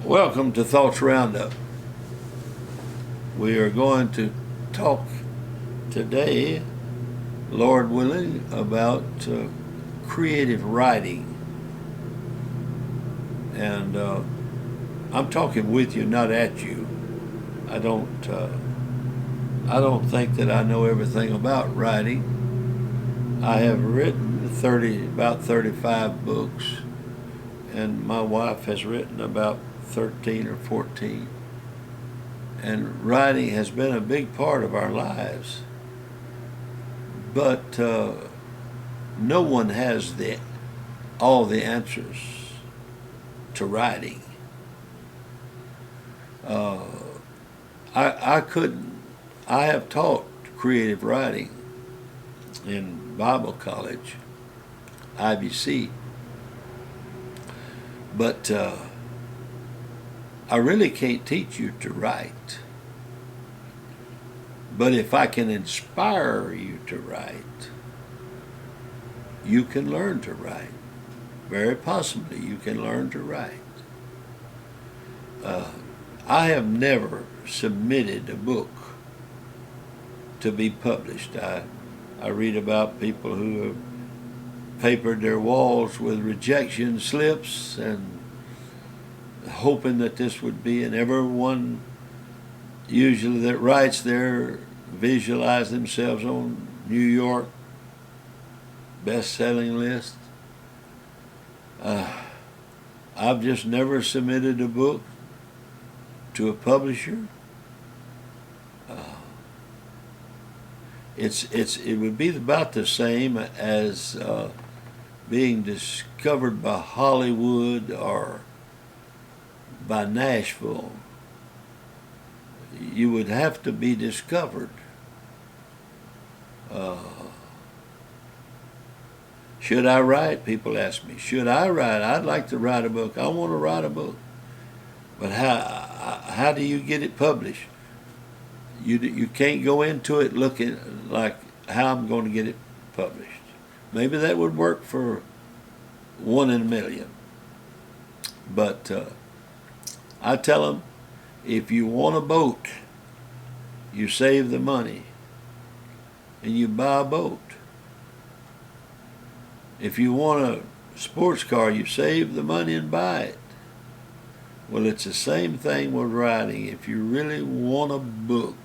Welcome to Thoughts Roundup. We are going to talk today, Lord willing, about creative writing. And I'm talking with you, not at you. I don't. I don't think that I know everything about writing. I have written about 35 books, and my wife has written about 13 or 14. And writing has been a big part of our lives. But no one has all the answers to writing. I couldn't. I have taught creative writing in Bible college, IBC, but I really can't teach you to write. But if I can inspire you to write, you can learn to write. Very possibly you can learn to write. I have never submitted a book to be published. I read about people who have papered their walls with rejection slips and hoping that this would be, and everyone usually that writes there visualize themselves on New York best-selling list. I've just never submitted a book to a publisher. It would be about the same as being discovered by Hollywood or by Nashville. You would have to be discovered. Should I write? People ask me, should I write? I'd like to write a book. I want to write a book. But how do you get it published? You can't go into it looking like how I'm going to get it published. Maybe that would work for 1 in a million. But I tell them, if you want a boat, you save the money and you buy a boat. If you want a sports car, you save the money and buy it. Well, it's the same thing with writing. If you really want a book,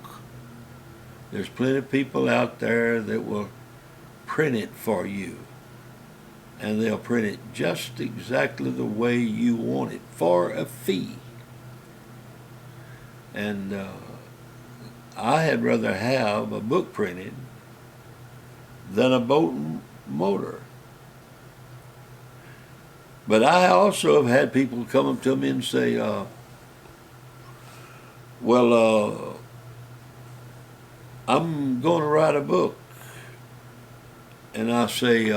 there's plenty of people out there that will print it for you. And they'll print it just exactly the way you want it for a fee. And I had rather have a book printed than a boat and motor. But I also have had people come up to me and say, I'm going to write a book. And I say,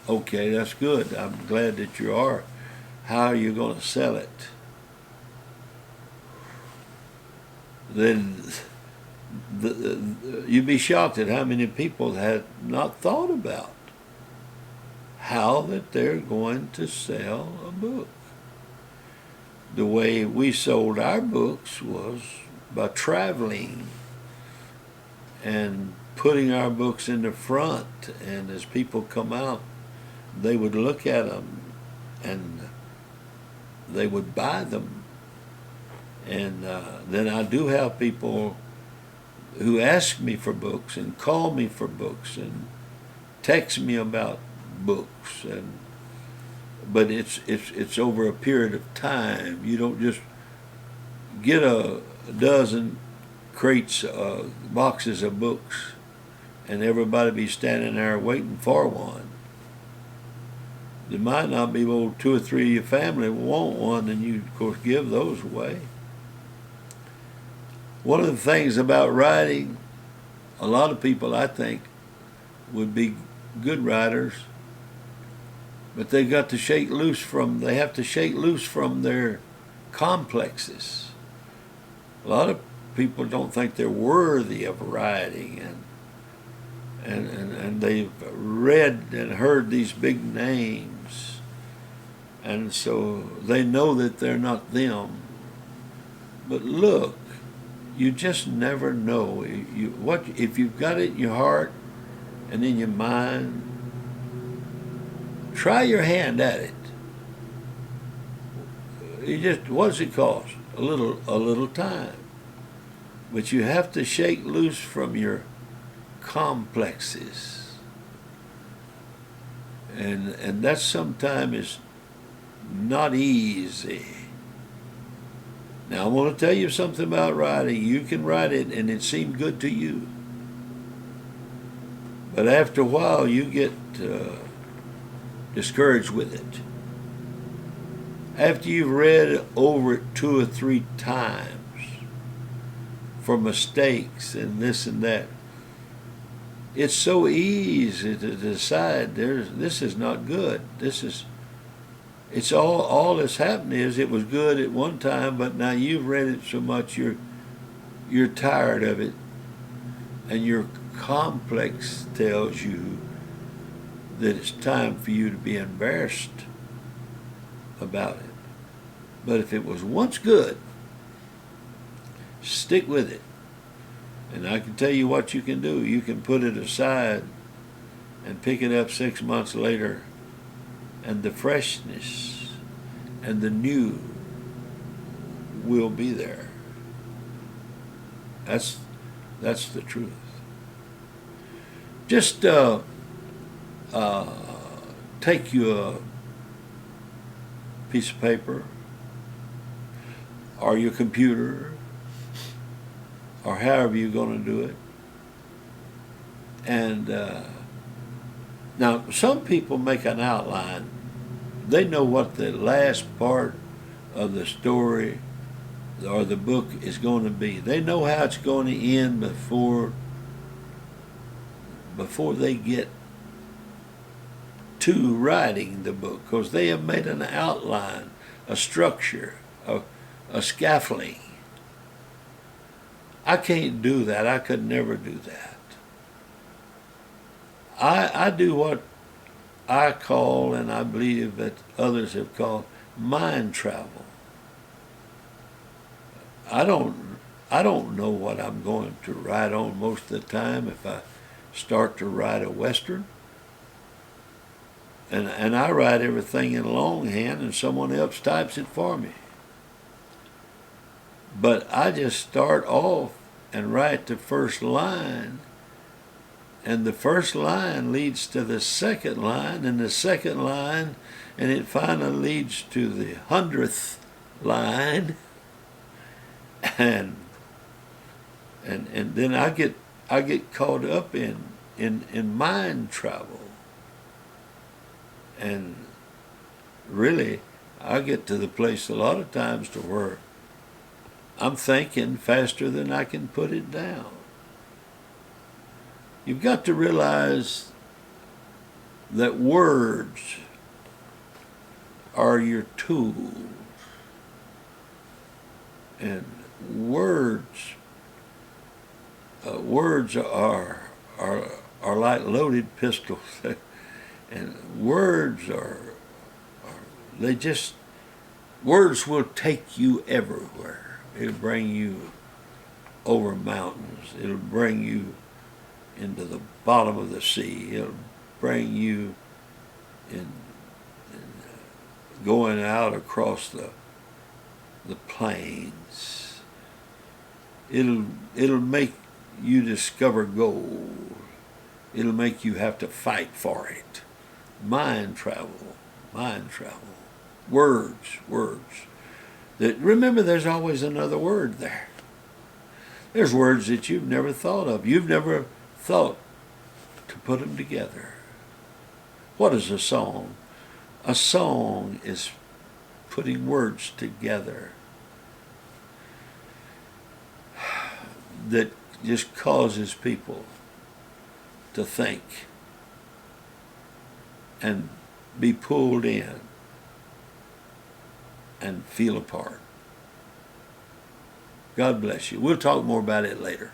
okay, that's good. I'm glad that you are. How are you going to sell it? Then you'd be shocked at how many people had not thought about how that they're going to sell a book. The way we sold our books was by traveling and putting our books in the front, and as people come out, they would look at them and they would buy them. And then I do have people who ask me for books and call me for books and text me about books, but it's over a period of time. You don't just get a dozen crates, boxes of books, and everybody be standing there waiting for one. There might not be 2 or 3 of your family want one, and you of course give those away. One of the things about writing, a lot of people I think would be good writers, but they have to shake loose from their complexes. A lot of people don't think they're worthy of writing, and they've read and heard these big names And so they know that they're not them. But look, you just never know. If you've got it in your heart and in your mind, try your hand at it. What does it cost? A little time. But you have to shake loose from your complexes. And that sometimes is not easy. Now I want to tell you something about writing. You can write it and it seemed good to you. But after a while you get discouraged with it. After you've read over it 2 or 3 times for mistakes and this and that, it's so easy to decide this is not good. It's all that's happening is it was good at one time, but now you've read it so much you're tired of it, and your complex tells you that it's time for you to be embarrassed about it. But if it was once good, stick with it. And I can tell you what you can do. You can put it aside and pick it up 6 months later, and the freshness and the new will be there. That's the truth. Just take you a piece of paper or your computer or however you're going to do it. And now some people make an outline. They know what the last part of the story or the book is going to be. They know how it's going to end before they get to writing the book, because they have made an outline, a structure, a scaffolding. I can't do that. I could never do that. I do what I call, and I believe that others have called, mind travel. I don't know what I'm going to write on most of the time. If I start to write a Western, and I write everything in longhand and someone else types it for me. But I just start off and write the first line, and the first line leads to the second line, and the second line, and it finally leads to the 100th line, and then I get caught up in mind travel. And really, I get to the place a lot of times to where I'm thinking faster than I can put it down. You've got to realize that words are your tools. And words are like loaded pistols. And words words will take you everywhere. It'll bring you over mountains. It'll bring you into the bottom of the sea. It'll bring you in going out across the plains. It'll make you discover gold. It'll make you have to fight for it. Mind travel. Words. Remember, there's always another word there. There's words that you've never thought of. You've never thought to put them together. What is a song? A song is putting words together that just causes people to think and be pulled in and feel a part. God bless you. We'll talk more about it later.